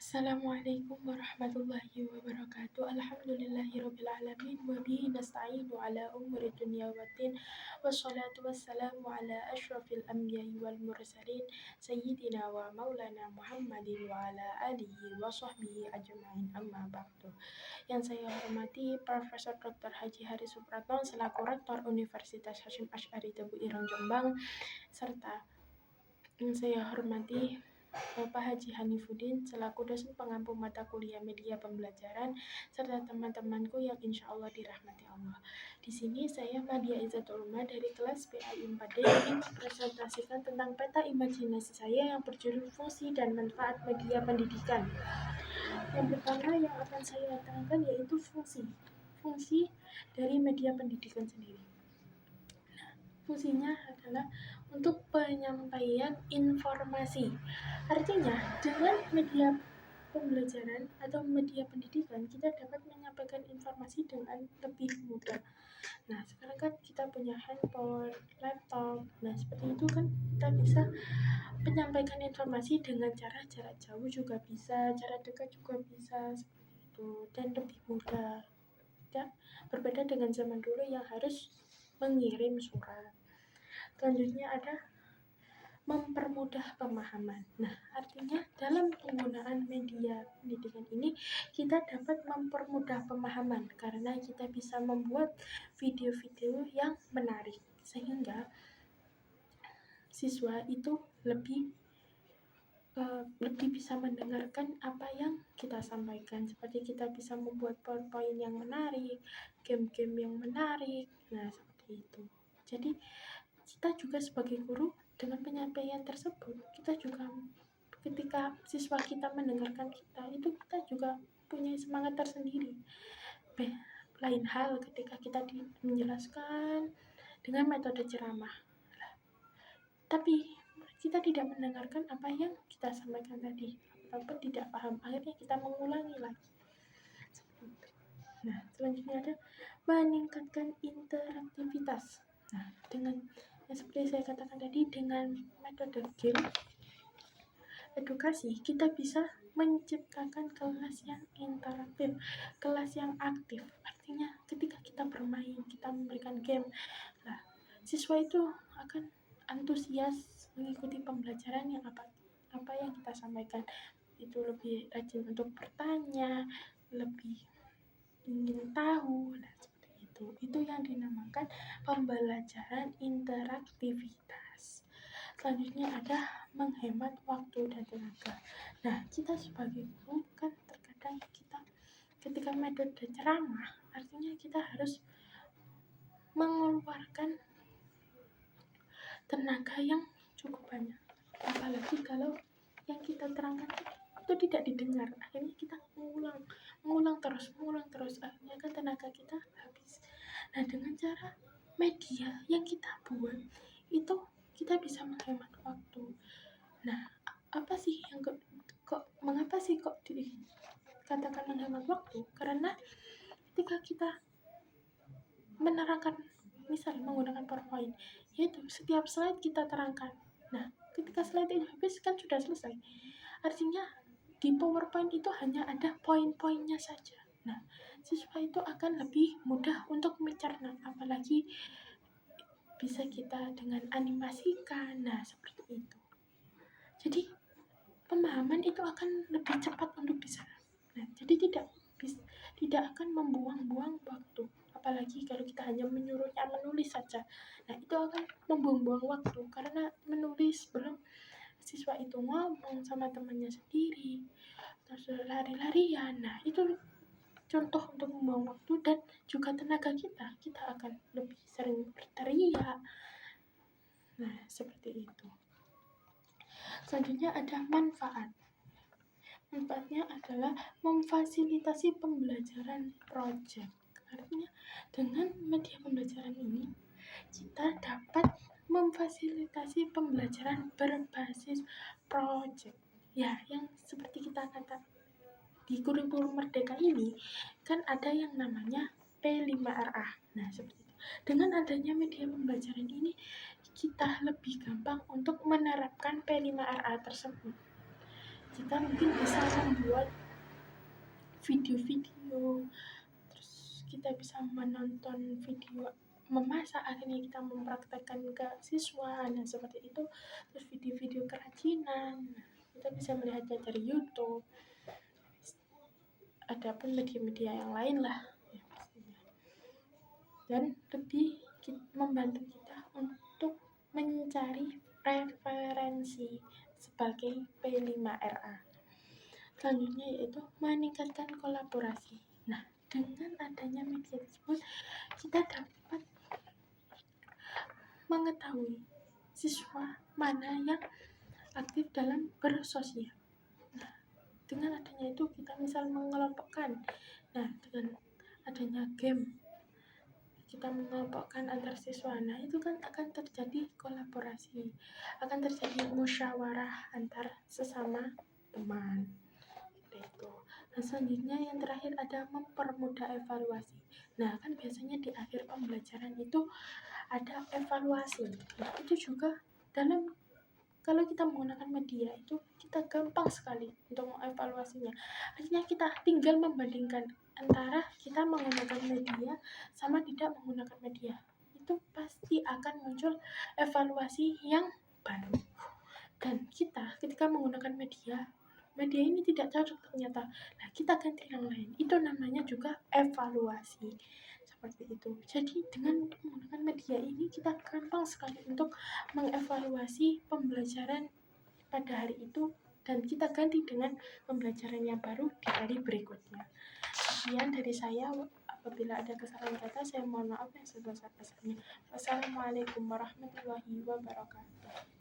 Assalamualaikum warahmatullahi wabarakatuh. Alhamdulillahirrabbilalamin. Wabihi nasta'inu ala umuri dunya waddin. Wassalatu wassalamu ala ashrafil anbiya'i wal mursalin. Sayyidina wa maulana Muhammadin wa ala alihi wa sahbihi ajma'in, amma ba'du. Yang saya hormati Profesor Dr. Haji Hari Supratno selaku Rektor Universitas Hasyim Asy'ari Tebu Ireng Jombang, serta yang saya hormati Bapak Haji Hanifuddin selaku dosen pengampu mata kuliah media pembelajaran, serta teman-temanku yang insya Allah dirahmati Allah. Di sini saya Madia Izzatul Ulma dari kelas PAI 4D ingin mempresentasikan tentang peta imajinasi saya yang berjudul fungsi dan manfaat media pendidikan. Yang pertama yang akan saya terangkan yaitu fungsi dari media pendidikan sendiri. Fungsinya adalah untuk penyampaian informasi. Artinya, dengan media pembelajaran atau media pendidikan, kita dapat menyampaikan informasi dengan lebih mudah. Nah, sekarang kan kita punya handphone, laptop. Nah, seperti itu kan kita bisa menyampaikan informasi dengan cara jarak jauh juga bisa, jarak dekat juga bisa, seperti itu, dan lebih mudah. Ya, berbeda dengan zaman dulu yang harus mengirim surat. Selanjutnya ada mempermudah pemahaman. Nah, artinya dalam penggunaan media pendidikan ini kita dapat mempermudah pemahaman karena kita bisa membuat video-video yang menarik sehingga siswa itu lebih bisa mendengarkan apa yang kita sampaikan. Seperti kita bisa membuat PowerPoint yang menarik, game-game yang menarik. Nah, seperti itu. Jadi kita juga sebagai guru dengan penyampaian tersebut, kita juga ketika siswa kita mendengarkan kita, itu kita juga punya semangat tersendiri. Lain hal ketika kita menjelaskan dengan metode ceramah, tapi kita tidak mendengarkan apa yang kita sampaikan tadi, ataupun tidak paham, akhirnya kita mengulangi lagi. Nah, selanjutnya ada meningkatkan interaktivitas. Nah, dengan seperti saya katakan tadi, dengan metode game edukasi, kita bisa menciptakan kelas yang interaktif, kelas yang aktif. Artinya ketika kita bermain, kita memberikan game, nah, siswa itu akan antusias mengikuti pembelajaran yang apa yang kita sampaikan. Itu lebih rajin untuk bertanya, lebih ingin tahu. Nah, itu yang dinamakan pembelajaran interaktivitas. Selanjutnya ada menghemat waktu dan tenaga. Nah, kita sebagai guru kan terkadang kita ketika metode ceramah, artinya kita harus mengeluarkan tenaga yang cukup banyak. Apalagi kalau yang kita terangkan itu tidak didengar, akhirnya kita mengulang terus, akhirnya kan tenaga kita habis. Nah, dengan cara media yang kita buat itu kita bisa menghemat waktu. Nah, mengapa sih kok dikatakan menghemat waktu? Karena ketika kita menerangkan, misal menggunakan PowerPoint, yaitu setiap slide kita terangkan. Nah, ketika slide itu habis kan sudah selesai. Artinya di PowerPoint itu hanya ada poin-poinnya saja. Nah, siswa itu akan lebih mudah untuk mencerna, apalagi bisa kita dengan animasikan. Nah, seperti itu. Jadi pemahaman itu akan lebih cepat untuk diserap. Nah, jadi tidak akan membuang-buang waktu. Apalagi kalau kita hanya menyuruhnya menulis saja. Nah, itu akan membuang-buang waktu karena menulis belum siswa itu ngomong sama temannya sendiri, terus lari-larian. Nah, itu contoh untuk membuang waktu dan juga tenaga kita akan lebih sering berteriak. Nah, seperti itu. Selanjutnya ada manfaat. Manfaatnya adalah memfasilitasi pembelajaran proyek. Artinya dengan media pembelajaran ini kita dapat memfasilitasi pembelajaran berbasis proyek. Ya, yang seperti kita kata di kurikulum Merdeka ini kan ada yang namanya P5RA. Nah, seperti itu. Dengan adanya media pembelajaran ini kita lebih gampang untuk menerapkan P5RA tersebut. kita mungkin bisa membuat video-video, terus kita bisa menonton video memasak, akhirnya kita mempraktekkan ke siswa, nah seperti itu. Terus video-video kerajinan, kita bisa melihatnya dari YouTube, adapun media-media yang lain lah ya, pastinya. Dan lebih membantu kita untuk mencari referensi sebagai P5RA. Selanjutnya yaitu meningkatkan kolaborasi. Nah, dengan adanya media tersebut, kita dapat mengetahui siswa mana yang aktif dalam bersosial. Nah, dengan adanya itu kita misal mengelompokkan. Nah, dengan adanya game, kita mengelompokkan antar siswa. Nah, itu kan akan terjadi kolaborasi, akan terjadi musyawarah antar sesama teman. Itu. Nah, selanjutnya yang terakhir ada mempermudah evaluasi. Nah, kan biasanya di akhir pembelajaran itu ada evaluasi. Nah, itu juga kalau kita menggunakan media itu kita gampang sekali untuk mengevaluasinya. Artinya kita tinggal membandingkan antara kita menggunakan media sama tidak menggunakan media. Itu pasti akan muncul evaluasi yang baru. Dan kita ketika menggunakan media ini tidak cocok ternyata. Nah, kita ganti yang lain. Itu namanya juga evaluasi. Seperti itu. Jadi dengan menggunakan media ini kita gampang sekali untuk mengevaluasi pembelajaran pada hari itu dan kita ganti dengan pembelajaran yang baru di hari berikutnya. Sekian dari saya. Apabila ada kesalahan kata, saya mohon maaf yang sebesar-besarnya. Wassalamualaikum warahmatullahi wabarakatuh.